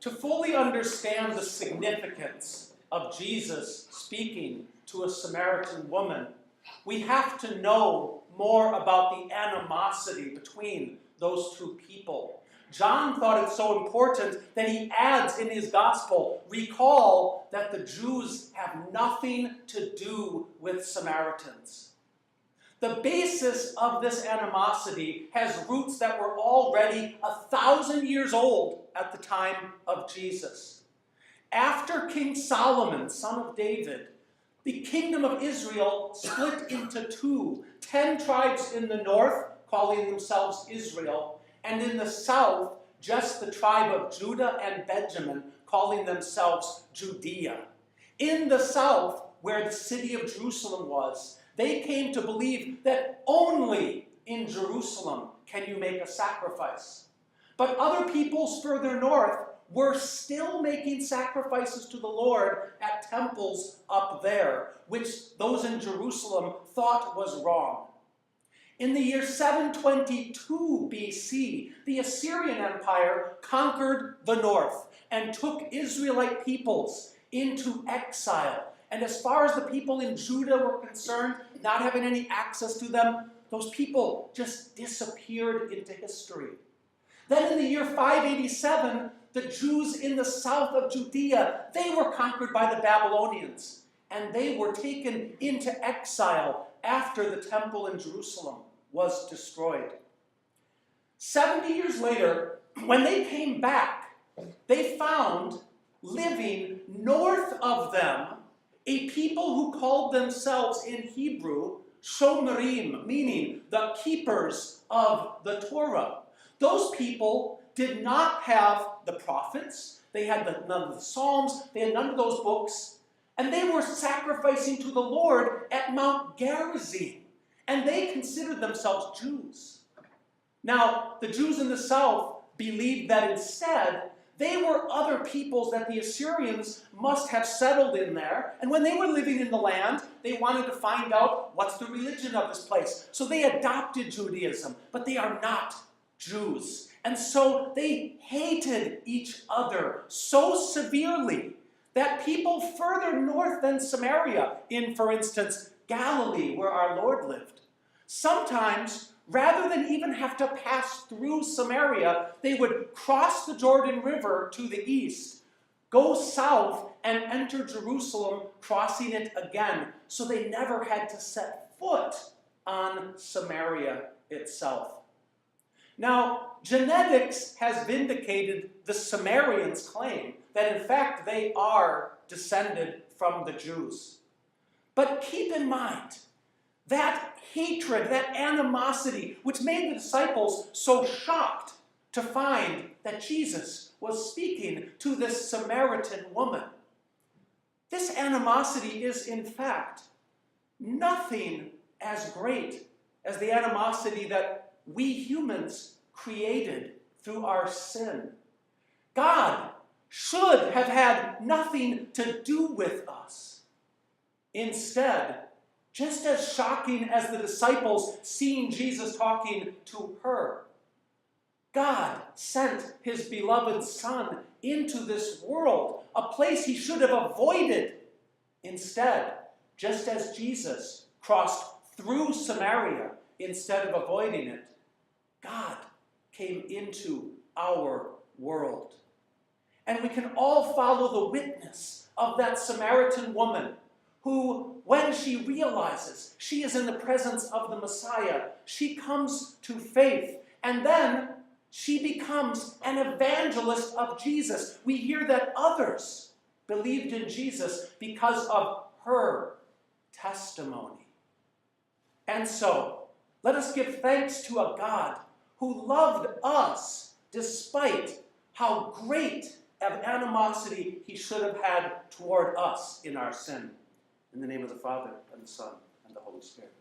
To fully understand the significance of Jesus speaking to a Samaritan woman, we have to know more about the animosity between those two people. John thought it so important that he adds in his gospel, recall that the Jews have nothing to do with Samaritans. The basis of this animosity has roots that were already 1,000 years old at the time of Jesus. After King Solomon, son of David, the kingdom of Israel split into two. 10 tribes in the north, calling themselves Israel, and in the south, just the tribe of Judah and Benjamin, calling themselves Judea. In the south, where the city of Jerusalem was, they came to believe that only in Jerusalem can you make a sacrifice. But other peoples further north were still making sacrifices to the Lord at temples up there, which those in Jerusalem thought was wrong. In the year 722 BC, the Assyrian Empire conquered the north and took Israelite peoples into exile. And as far as the people in Judah were concerned, not having any access to them, those people just disappeared into history. Then in the year 587, the Jews in the south of Judea, they were conquered by the Babylonians, and they were taken into exile after the temple in Jerusalem was destroyed. 70 years later, when they came back, they found living north of them a people who called themselves in Hebrew Shomerim, meaning the keepers of the Torah. Those people did not have the prophets, they had none of the Psalms, they had none of those books, and they were sacrificing to the Lord at Mount Gerizim, and they considered themselves Jews. Now, the Jews in the south believed that instead they were other peoples that the Assyrians must have settled in there, and when they were living in the land, they wanted to find out what's the religion of this place. So they adopted Judaism, but they are not Jews. And so they hated each other so severely that people further north than Samaria, in, for instance, Galilee, where our Lord lived, sometimes, rather than even have to pass through Samaria, they would cross the Jordan River to the east, go south, and enter Jerusalem, crossing it again. So they never had to set foot on Samaria itself. Now, genetics has vindicated the Sumerians' claim that in fact they are descended from the Jews. But keep in mind, that hatred, that animosity, which made the disciples so shocked to find that Jesus was speaking to this Samaritan woman. This animosity is, in fact, nothing as great as the animosity that we humans created through our sin. God should have had nothing to do with us. Instead, just as shocking as the disciples seeing Jesus talking to her, God sent his beloved Son into this world, a place he should have avoided. Instead, just as Jesus crossed through Samaria instead of avoiding it, God came into our world. And we can all follow the witness of that Samaritan woman who, when she realizes she is in the presence of the Messiah, she comes to faith, and then she becomes an evangelist of Jesus. We hear that others believed in Jesus because of her testimony. And so, let us give thanks to a God who loved us despite how great of animosity he should have had toward us in our sin. In the name of the Father, and the Son, and the Holy Spirit.